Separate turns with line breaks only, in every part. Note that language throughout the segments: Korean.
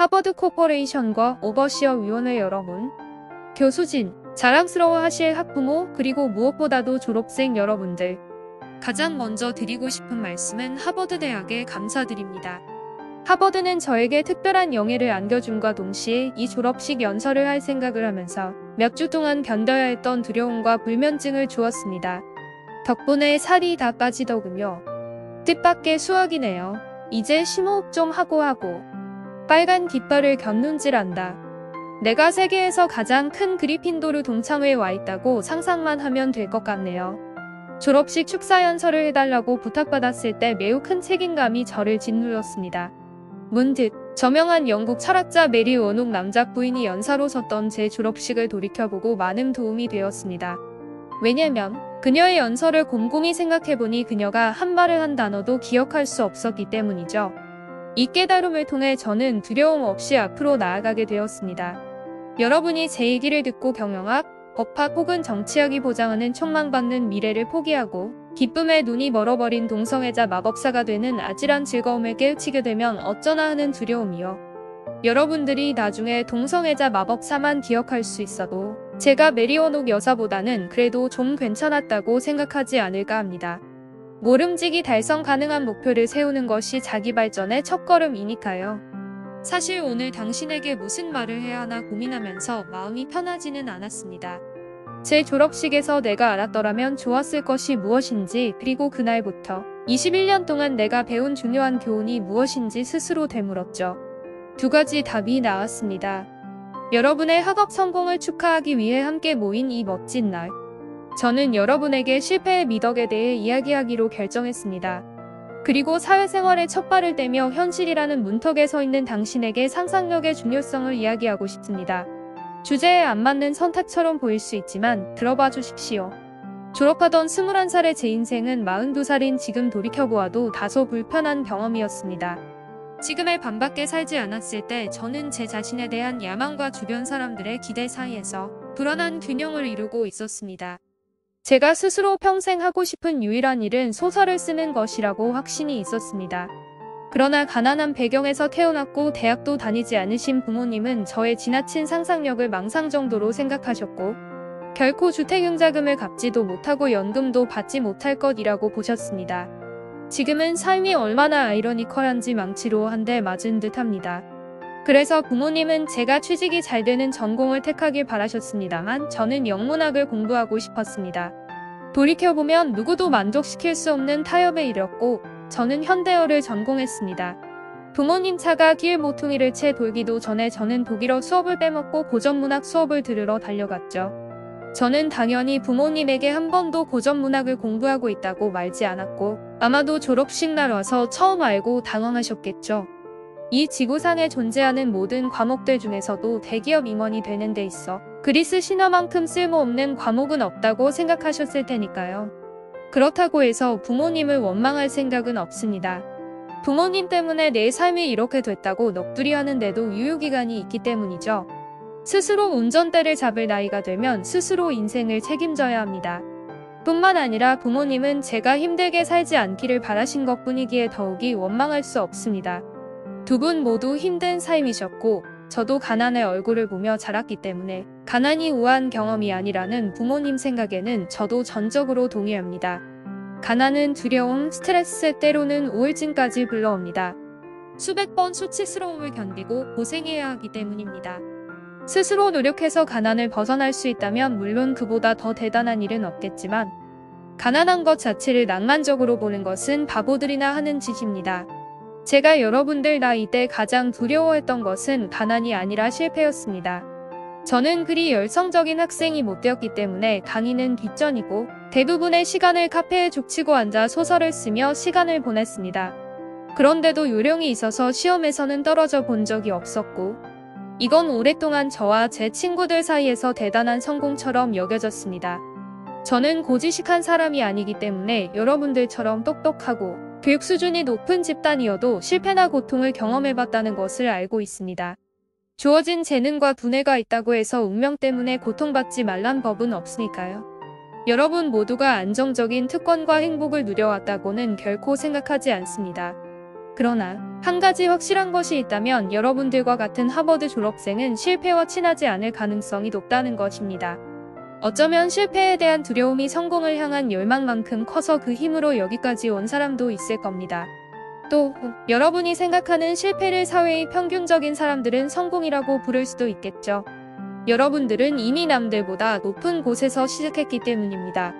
하버드 코퍼레이션과 오버시어 위원회 여러분, 교수진, 자랑스러워하실 학부모, 그리고 무엇보다도 졸업생 여러분들, 가장 먼저 드리고 싶은 말씀은 하버드 대학에 감사드립니다. 하버드는 저에게 특별한 영예를 안겨줌과 동시에 이 졸업식 연설을 할 생각을 하면서 몇 주 동안 견뎌야 했던 두려움과 불면증을 주었습니다. 덕분에 살이 다 빠지더군요. 뜻밖의 수학이네요. 이제 심호흡 좀 하고 빨간 깃발을 겨눈질한다. 내가 세계에서 가장 큰 그리핀도르 동창회에 와 있다고 상상만 하면 될 것 같네요. 졸업식 축사 연설을 해달라고 부탁받았을 때 매우 큰 책임감이 저를 짓눌렀습니다. 문득 저명한 영국 철학자 메리 워녹 남작 부인이 연사로 섰던 제 졸업식을 돌이켜보고 많은 도움이 되었습니다. 왜냐면 그녀의 연설을 곰곰이 생각해보니 그녀가 한 말을 한 단어도 기억할 수 없었기 때문이죠. 이 깨달음을 통해 저는 두려움 없이 앞으로 나아가게 되었습니다. 여러분이 제 얘기를 듣고 경영학, 법학 혹은 정치학이 보장하는 촉망받는 미래를 포기하고 기쁨에 눈이 멀어버린 동성애자 마법사가 되는 아찔한 즐거움을 깨우치게 되면 어쩌나 하는 두려움이요. 여러분들이 나중에 동성애자 마법사만 기억할 수 있어도 제가 메리 워녹 여사보다는 그래도 좀 괜찮았다고 생각하지 않을까 합니다. 모름지기 달성 가능한 목표를 세우는 것이 자기 발전의 첫걸음이니까요. 사실 오늘 당신에게 무슨 말을 해야 하나 고민하면서 마음이 편하지는 않았습니다. 제 졸업식에서 내가 알았더라면 좋았을 것이 무엇인지, 그리고 그날부터 21년 동안 내가 배운 중요한 교훈이 무엇인지 스스로 되물었죠. 두 가지 답이 나왔습니다. 여러분의 학업 성공을 축하하기 위해 함께 모인 이 멋진 날, 저는 여러분에게 실패의 미덕에 대해 이야기하기로 결정했습니다. 그리고 사회생활에 첫 발을 떼며 현실이라는 문턱에 서 있는 당신에게 상상력의 중요성을 이야기하고 싶습니다. 주제에 안 맞는 선택처럼 보일 수 있지만 들어봐 주십시오. 졸업하던 21살의 제 인생은 42살인 지금 돌이켜보아도 다소 불편한 경험이었습니다. 지금의 반밖에 살지 않았을 때 저는 제 자신에 대한 야망과 주변 사람들의 기대 사이에서 불안한 균형을 이루고 있었습니다. 제가 스스로 평생 하고 싶은 유일한 일은 소설을 쓰는 것이라고 확신이 있었습니다. 그러나 가난한 배경에서 태어났고 대학도 다니지 않으신 부모님은 저의 지나친 상상력을 망상 정도로 생각하셨고 결코 주택융자금을 갚지도 못하고 연금도 받지 못할 것이라고 보셨습니다. 지금은 삶이 얼마나 아이러니컬한지 망치로 한 대 맞은 듯합니다. 그래서 부모님은 제가 취직이 잘 되는 전공을 택하길 바라셨습니다만 저는 영문학을 공부하고 싶었습니다. 돌이켜보면 누구도 만족시킬 수 없는 타협에 이르렀고 저는 현대어를 전공했습니다. 부모님 차가 길 모퉁이를 채 돌기도 전에 저는 독일어 수업을 빼먹고 고전문학 수업을 들으러 달려갔죠. 저는 당연히 부모님에게 한 번도 고전문학을 공부하고 있다고 말지 않았고 아마도 졸업식 날 와서 처음 알고 당황하셨겠죠. 이 지구상에 존재하는 모든 과목들 중에서도 대기업 임원이 되는 데 있어 그리스 신화만큼 쓸모없는 과목은 없다고 생각하셨을 테니까요. 그렇다고 해서 부모님을 원망할 생각은 없습니다. 부모님 때문에 내 삶이 이렇게 됐다고 넋두리 하는데도 유효기간이 있기 때문이죠. 스스로 운전대를 잡을 나이가 되면 스스로 인생을 책임져야 합니다. 뿐만 아니라 부모님은 제가 힘들게 살지 않기를 바라신 것뿐이기에 더욱이 원망할 수 없습니다. 두 분 모두 힘든 삶이셨고 저도 가난의 얼굴을 보며 자랐기 때문에 가난이 우아한 경험이 아니라는 부모님 생각에는 저도 전적으로 동의합니다. 가난은 두려움, 스트레스, 때로는 우울증까지 불러옵니다. 수백 번 수치스러움을 견디고 고생해야 하기 때문입니다. 스스로 노력해서 가난을 벗어날 수 있다면 물론 그보다 더 대단한 일은 없겠지만 가난한 것 자체를 낭만적으로 보는 것은 바보들이나 하는 짓입니다. 제가 여러분들 나이 때 가장 두려워했던 것은 가난이 아니라 실패였습니다. 저는 그리 열성적인 학생이 못 되었기 때문에 강의는 뒷전이고 대부분의 시간을 카페에 죽치고 앉아 소설을 쓰며 시간을 보냈습니다. 그런데도 요령이 있어서 시험에서는 떨어져 본 적이 없었고 이건 오랫동안 저와 제 친구들 사이에서 대단한 성공처럼 여겨졌습니다. 저는 고지식한 사람이 아니기 때문에 여러분들처럼 똑똑하고 교육 수준이 높은 집단이어도 실패나 고통을 경험해봤다는 것을 알고 있습니다. 주어진 재능과 두뇌가 있다고 해서 운명 때문에 고통받지 말란 법은 없으니까요. 여러분 모두가 안정적인 특권과 행복을 누려왔다고는 결코 생각하지 않습니다. 그러나 한 가지 확실한 것이 있다면 여러분들과 같은 하버드 졸업생은 실패와 친하지 않을 가능성이 높다는 것입니다. 어쩌면 실패에 대한 두려움이 성공을 향한 열망만큼 커서 그 힘으로 여기까지 온 사람도 있을 겁니다. 또 여러분이 생각하는 실패를 사회의 평균적인 사람들은 성공이라고 부를 수도 있겠죠. 여러분들은 이미 남들보다 높은 곳에서 시작했기 때문입니다.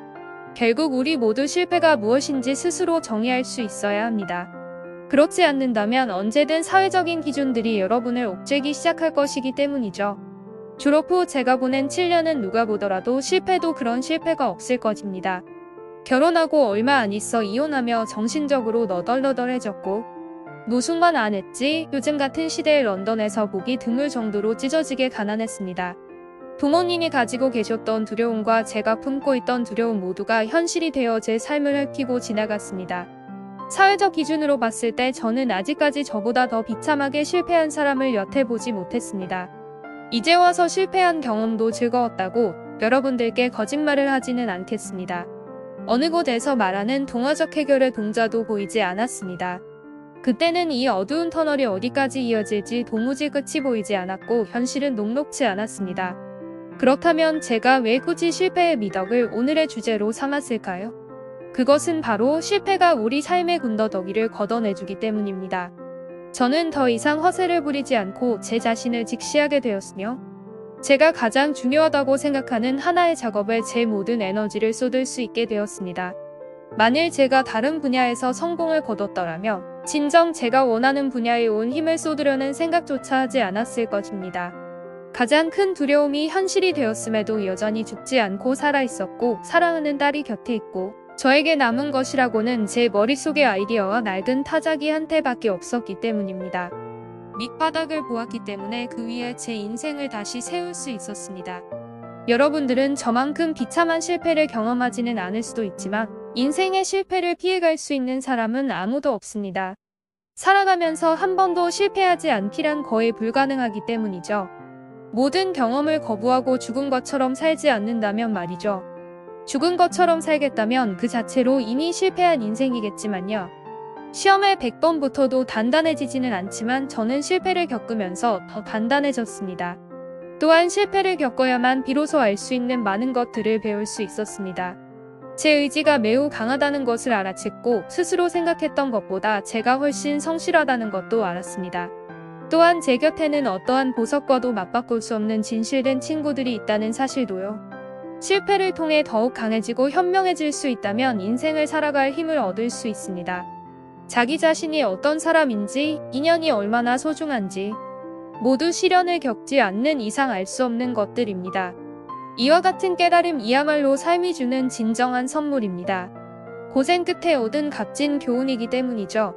결국 우리 모두 실패가 무엇인지 스스로 정의할 수 있어야 합니다. 그렇지 않는다면 언제든 사회적인 기준들이 여러분을 옥죄기 시작할 것이기 때문이죠. 졸업 후 제가 보낸 7년은 누가 보더라도 실패도 그런 실패가 없을 것입니다. 결혼하고 얼마 안 있어 이혼하며 정신적으로 너덜너덜해졌고 노숙만 안 했지 요즘 같은 시대의 런던에서 보기 드물 정도로 찢어지게 가난했습니다. 부모님이 가지고 계셨던 두려움과 제가 품고 있던 두려움 모두가 현실이 되어 제 삶을 핥히고 지나갔습니다. 사회적 기준으로 봤을 때 저는 아직까지 저보다 더 비참하게 실패한 사람을 여태 보지 못했습니다. 이제 와서 실패한 경험도 즐거웠다고 여러분들께 거짓말을 하지는 않겠습니다. 어느 곳에서 말하는 동화적 해결의 동자도 보이지 않았습니다. 그때는 이 어두운 터널이 어디까지 이어질지 도무지 끝이 보이지 않았고 현실은 녹록지 않았습니다. 그렇다면 제가 왜 굳이 실패의 미덕을 오늘의 주제로 삼았을까요? 그것은 바로 실패가 우리 삶의 군더더기를 걷어내주기 때문입니다. 저는 더 이상 허세를 부리지 않고 제 자신을 직시하게 되었으며 제가 가장 중요하다고 생각하는 하나의 작업에 제 모든 에너지를 쏟을 수 있게 되었습니다. 만일 제가 다른 분야에서 성공을 거뒀더라면 진정 제가 원하는 분야에 온 힘을 쏟으려는 생각조차 하지 않았을 것입니다. 가장 큰 두려움이 현실이 되었음에도 여전히 죽지 않고 살아있었고 사랑하는 딸이 곁에 있고 저에게 남은 것이라고는 제 머릿속의 아이디어와 낡은 타자기 한 대밖에 없었기 때문입니다. 밑바닥을 보았기 때문에 그 위에 제 인생을 다시 세울 수 있었습니다. 여러분들은 저만큼 비참한 실패를 경험하지는 않을 수도 있지만 인생의 실패를 피해갈 수 있는 사람은 아무도 없습니다. 살아가면서 한 번도 실패하지 않기란 거의 불가능하기 때문이죠. 모든 경험을 거부하고 죽은 것처럼 살지 않는다면 말이죠. 죽은 것처럼 살겠다면 그 자체로 이미 실패한 인생이겠지만요. 시험에 100번 붙어도 단단해지지는 않지만 저는 실패를 겪으면서 더 단단해졌습니다. 또한 실패를 겪어야만 비로소 알 수 있는 많은 것들을 배울 수 있었습니다. 제 의지가 매우 강하다는 것을 알아챘고 스스로 생각했던 것보다 제가 훨씬 성실하다는 것도 알았습니다. 또한 제 곁에는 어떠한 보석과도 맞바꿀 수 없는 진실된 친구들이 있다는 사실도요. 실패를 통해 더욱 강해지고 현명해질 수 있다면 인생을 살아갈 힘을 얻을 수 있습니다. 자기 자신이 어떤 사람인지, 인연이 얼마나 소중한지 모두 시련을 겪지 않는 이상 알 수 없는 것들입니다. 이와 같은 깨달음이야말로 삶이 주는 진정한 선물입니다. 고생 끝에 얻은 값진 교훈이기 때문이죠.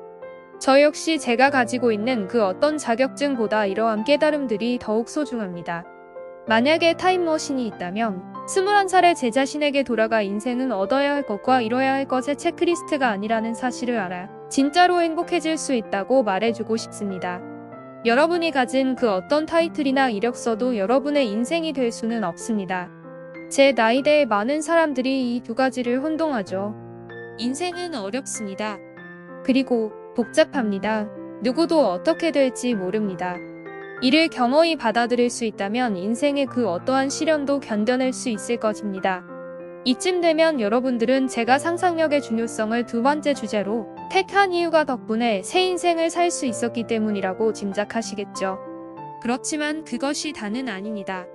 저 역시 제가 가지고 있는 그 어떤 자격증보다 이러한 깨달음들이 더욱 소중합니다. 만약에 타임머신이 있다면 21살의 제 자신에게 돌아가 인생은 얻어야 할 것과 이뤄야 할 것의 체크리스트가 아니라는 사실을 알아 진짜로 행복해질 수 있다고 말해주고 싶습니다. 여러분이 가진 그 어떤 타이틀이나 이력서도 여러분의 인생이 될 수는 없습니다. 제 나이대의 많은 사람들이 이 두 가지를 혼동하죠. 인생은 어렵습니다. 그리고 복잡합니다. 누구도 어떻게 될지 모릅니다. 이를 겸허히 받아들일 수 있다면 인생의 그 어떠한 시련도 견뎌낼 수 있을 것입니다. 이쯤 되면 여러분들은 제가 상상력의 중요성을 두 번째 주제로 택한 이유가 덕분에 새 인생을 살 수 있었기 때문이라고 짐작하시겠죠. 그렇지만 그것이 다는 아닙니다.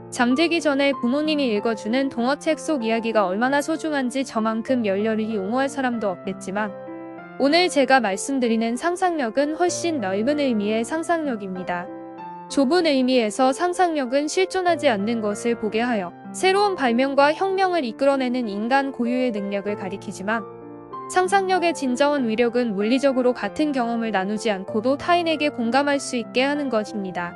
잠들기 전에 부모님이 읽어주는 동화책 속 이야기가 얼마나 소중한지 저만큼 열렬히 옹호할 사람도 없겠지만 오늘 제가 말씀드리는 상상력은 훨씬 넓은 의미의 상상력입니다. 좁은 의미에서 상상력은 실존하지 않는 것을 보게 하여 새로운 발명과 혁명을 이끌어내는 인간 고유의 능력을 가리키지만 상상력의 진정한 위력은 물리적으로 같은 경험을 나누지 않고도 타인에게 공감할 수 있게 하는 것입니다.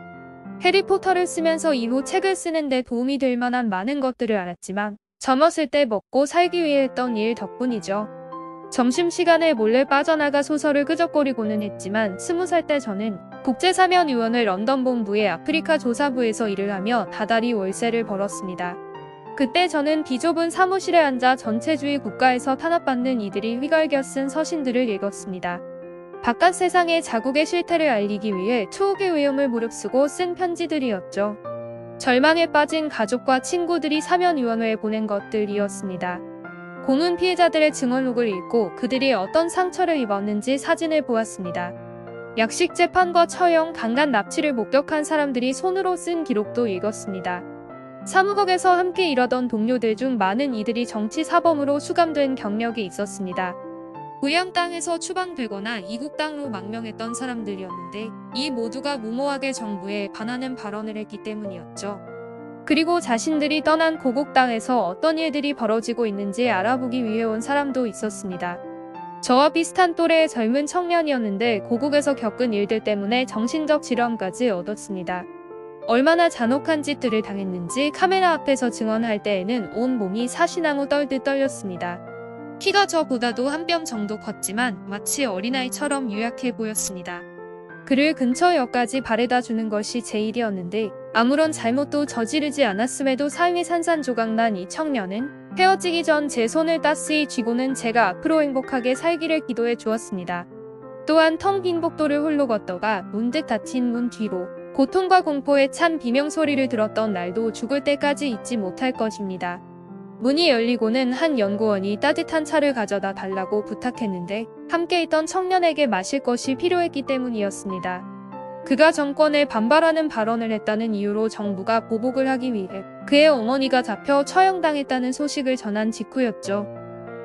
해리포터를 쓰면서 이후 책을 쓰는데 도움이 될 만한 많은 것들을 알았지만 젊었을 때 먹고 살기 위해 했던 일 덕분이죠. 점심시간에 몰래 빠져나가 소설을 끄적거리고는 했지만 20살 때 저는 국제사면위원회 런던 본부의 아프리카 조사부에서 일을 하며 다달이 월세를 벌었습니다. 그때 저는 비좁은 사무실에 앉아 전체주의 국가에서 탄압받는 이들이 휘갈겨 쓴 서신들을 읽었습니다. 바깥 세상에 자국의 실태를 알리기 위해 초옥의 위험을 무릅쓰고 쓴 편지들이었죠. 절망에 빠진 가족과 친구들이 사면위원회에 보낸 것들이었습니다. 고문 피해자들의 증언록을 읽고 그들이 어떤 상처를 입었는지 사진을 보았습니다. 약식 재판과 처형, 강간 납치를 목격한 사람들이 손으로 쓴 기록도 읽었습니다. 사무국에서 함께 일하던 동료들 중 많은 이들이 정치 사범으로 수감된 경력이 있었습니다. 부양 땅에서 추방되거나 이국 땅으로 망명했던 사람들이었는데 이 모두가 무모하게 정부에 반하는 발언을 했기 때문이었죠. 그리고 자신들이 떠난 고국 땅에서 어떤 일들이 벌어지고 있는지 알아보기 위해 온 사람도 있었습니다. 저와 비슷한 또래의 젊은 청년이었는데 고국에서 겪은 일들 때문에 정신적 질환까지 얻었습니다. 얼마나 잔혹한 짓들을 당했는지 카메라 앞에서 증언할 때에는 온 몸이 사시나무 떨듯 떨렸습니다. 키가 저보다도 한 뼘 정도 컸지만 마치 어린아이처럼 유약해 보였습니다. 그를 근처역까지 바래다 주는 것이 제 일이었는데 아무런 잘못도 저지르지 않았음에도 삶이 산산조각난 이 청년은 헤어지기 전 제 손을 따스히 쥐고는 제가 앞으로 행복하게 살기를 기도해 주었습니다. 또한 텅 빈 복도를 홀로 걷다가 문득 닫힌 문 뒤로 고통과 공포에 찬 비명소리를 들었던 날도 죽을 때까지 잊지 못할 것입니다. 문이 열리고는 한 연구원이 따뜻한 차를 가져다 달라고 부탁했는데 함께 있던 청년에게 마실 것이 필요했기 때문이었습니다. 그가 정권에 반발하는 발언을 했다는 이유로 정부가 보복을 하기 위해 그의 어머니가 잡혀 처형당했다는 소식을 전한 직후였죠.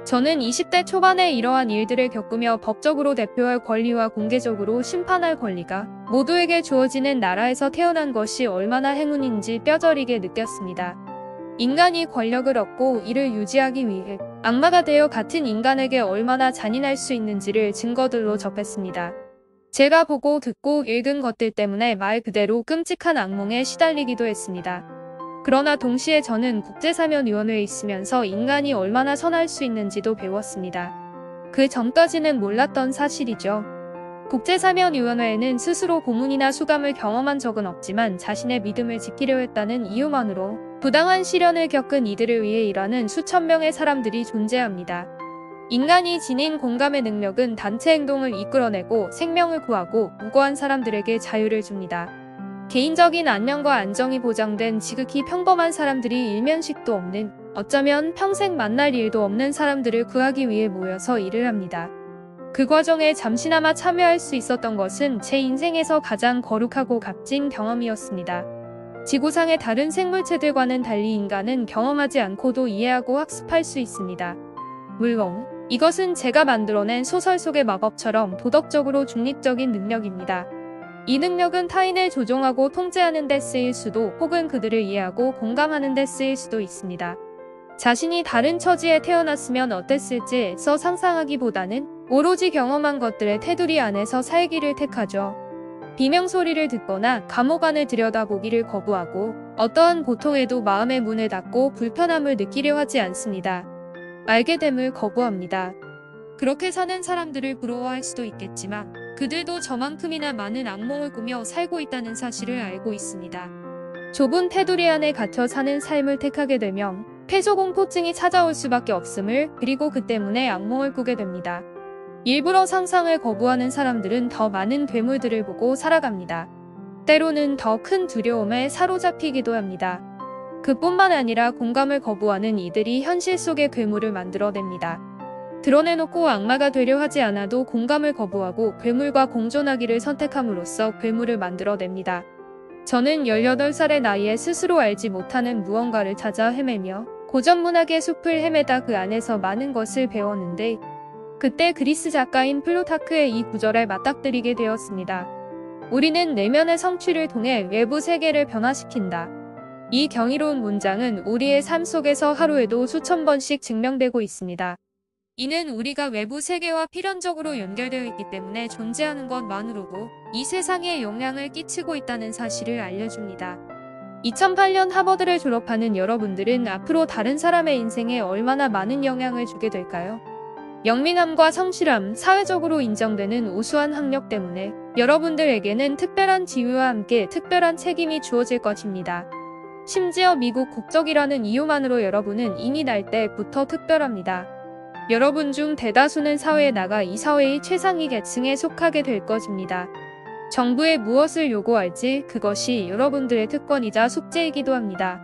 저는 20대 초반에 이러한 일들을 겪으며 법적으로 대표할 권리와 공개적으로 심판할 권리가 모두에게 주어지는 나라에서 태어난 것이 얼마나 행운인지 뼈저리게 느꼈습니다. 인간이 권력을 얻고 이를 유지하기 위해 악마가 되어 같은 인간에게 얼마나 잔인할 수 있는지를 증거들로 접했습니다. 제가 보고 듣고 읽은 것들 때문에 말 그대로 끔찍한 악몽에 시달리기도 했습니다. 그러나 동시에 저는 국제사면위원회에 있으면서 인간이 얼마나 선할 수 있는지도 배웠습니다. 그 전까지는 몰랐던 사실이죠. 국제사면위원회에는 스스로 고문이나 수감을 경험한 적은 없지만 자신의 믿음을 지키려 했다는 이유만으로 부당한 시련을 겪은 이들을 위해 일하는 수천 명의 사람들이 존재합니다. 인간이 지닌 공감의 능력은 단체 행동을 이끌어내고 생명을 구하고 무고한 사람들에게 자유를 줍니다. 개인적인 안녕과 안정이 보장된 지극히 평범한 사람들이 일면식도 없는, 어쩌면 평생 만날 일도 없는 사람들을 구하기 위해 모여서 일을 합니다. 그 과정에 잠시나마 참여할 수 있었던 것은 제 인생에서 가장 거룩하고 값진 경험이었습니다. 지구상의 다른 생물체들과는 달리 인간은 경험하지 않고도 이해하고 학습할 수 있습니다. 물론 이것은 제가 만들어낸 소설 속의 마법처럼 도덕적으로 중립적인 능력입니다. 이 능력은 타인을 조종하고 통제하는 데 쓰일 수도 혹은 그들을 이해하고 공감하는 데 쓰일 수도 있습니다. 자신이 다른 처지에 태어났으면 어땠을지에서 상상하기보다는 오로지 경험한 것들의 테두리 안에서 살기를 택하죠. 비명소리를 듣거나 감옥 안을 들여다보기를 거부하고 어떠한 고통에도 마음의 문을 닫고 불편함을 느끼려 하지 않습니다. 알게 됨을 거부합니다. 그렇게 사는 사람들을 부러워할 수도 있겠지만 그들도 저만큼이나 많은 악몽을 꾸며 살고 있다는 사실을 알고 있습니다. 좁은 테두리 안에 갇혀 사는 삶을 택하게 되면 폐소공포증이 찾아올 수밖에 없음을, 그리고 그 때문에 악몽을 꾸게 됩니다. 일부러 상상을 거부하는 사람들은 더 많은 괴물들을 보고 살아갑니다. 때로는 더 큰 두려움에 사로잡히기도 합니다. 그뿐만 아니라 공감을 거부하는 이들이 현실 속의 괴물을 만들어냅니다. 드러내놓고 악마가 되려 하지 않아도 공감을 거부하고 괴물과 공존하기를 선택함으로써 괴물을 만들어냅니다. 저는 18살의 나이에 스스로 알지 못하는 무언가를 찾아 헤매며 고전문학의 숲을 헤매다 그 안에서 많은 것을 배웠는데 그때 그리스 작가인 플루타크의 이 구절에 맞닥뜨리게 되었습니다. 우리는 내면의 성취를 통해 외부 세계를 변화시킨다. 이 경이로운 문장은 우리의 삶 속에서 하루에도 수천 번씩 증명되고 있습니다. 이는 우리가 외부 세계와 필연적으로 연결되어 있기 때문에 존재하는 것만으로도 이 세상에 영향을 끼치고 있다는 사실을 알려줍니다. 2008년 하버드를 졸업하는 여러분들은 앞으로 다른 사람의 인생에 얼마나 많은 영향을 주게 될까요? 영민함과 성실함, 사회적으로 인정되는 우수한 학력 때문에 여러분들에게는 특별한 지위와 함께 특별한 책임이 주어질 것입니다. 심지어 미국 국적이라는 이유만으로 여러분은 이미 날 때부터 특별합니다. 여러분 중 대다수는 사회에 나가 이 사회의 최상위 계층에 속하게 될 것입니다. 정부에 무엇을 요구할지 그것이 여러분들의 특권이자 숙제이기도 합니다.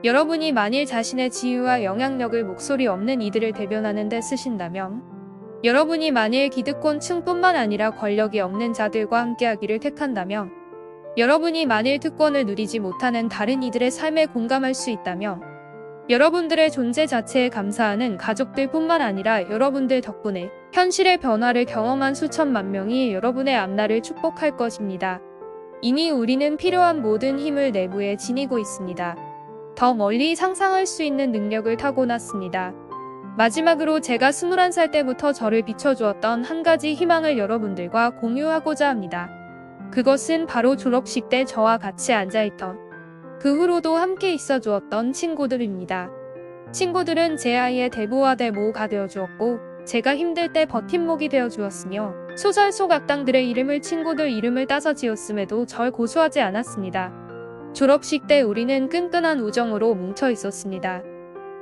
여러분이 만일 자신의 지위와 영향력을 목소리 없는 이들을 대변하는 데 쓰신다면, 여러분이 만일 기득권층뿐만 아니라 권력이 없는 자들과 함께하기를 택한다면, 여러분이 만일 특권을 누리지 못하는 다른 이들의 삶에 공감할 수 있다면, 여러분들의 존재 자체에 감사하는 가족들뿐만 아니라 여러분들 덕분에 현실의 변화를 경험한 수천만 명이 여러분의 앞날을 축복할 것입니다. 이미 우리는 필요한 모든 힘을 내부에 지니고 있습니다. 더 멀리 상상할 수 있는 능력을 타고났습니다. 마지막으로 제가 21살 때부터 저를 비춰주었던 한 가지 희망을 여러분들과 공유하고자 합니다. 그것은 바로 졸업식 때 저와 같이 앉아있던, 그 후로도 함께 있어 주었던 친구들입니다. 친구들은 제 아이의 대부와 대모가 되어 주었고, 제가 힘들 때 버팀목이 되어 주었으며, 소설 속 악당들의 이름을 친구들 이름을 따서 지었음에도 절 고소하지 않았습니다. 졸업식 때 우리는 끈끈한 우정으로 뭉쳐 있었습니다.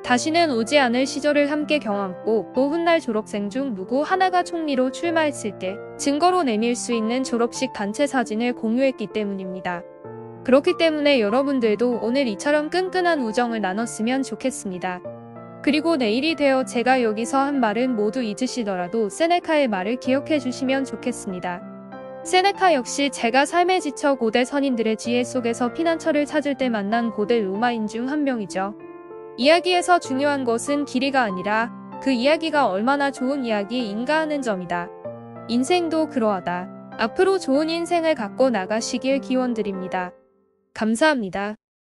다시는 오지 않을 시절을 함께 경험했고, 또 훗날 졸업생 중 누구 하나가 총리로 출마했을 때 증거로 내밀 수 있는 졸업식 단체 사진을 공유했기 때문입니다. 그렇기 때문에 여러분들도 오늘 이처럼 끈끈한 우정을 나눴으면 좋겠습니다. 그리고 내일이 되어 제가 여기서 한 말은 모두 잊으시더라도 세네카의 말을 기억해 주시면 좋겠습니다. 세네카 역시 제가 삶에 지쳐 고대 선인들의 지혜 속에서 피난처를 찾을 때 만난 고대 로마인 중 한 명이죠. 이야기에서 중요한 것은 길이가 아니라 그 이야기가 얼마나 좋은 이야기인가 하는 점이다. 인생도 그러하다. 앞으로 좋은 인생을 갖고 나가시길 기원드립니다. 감사합니다.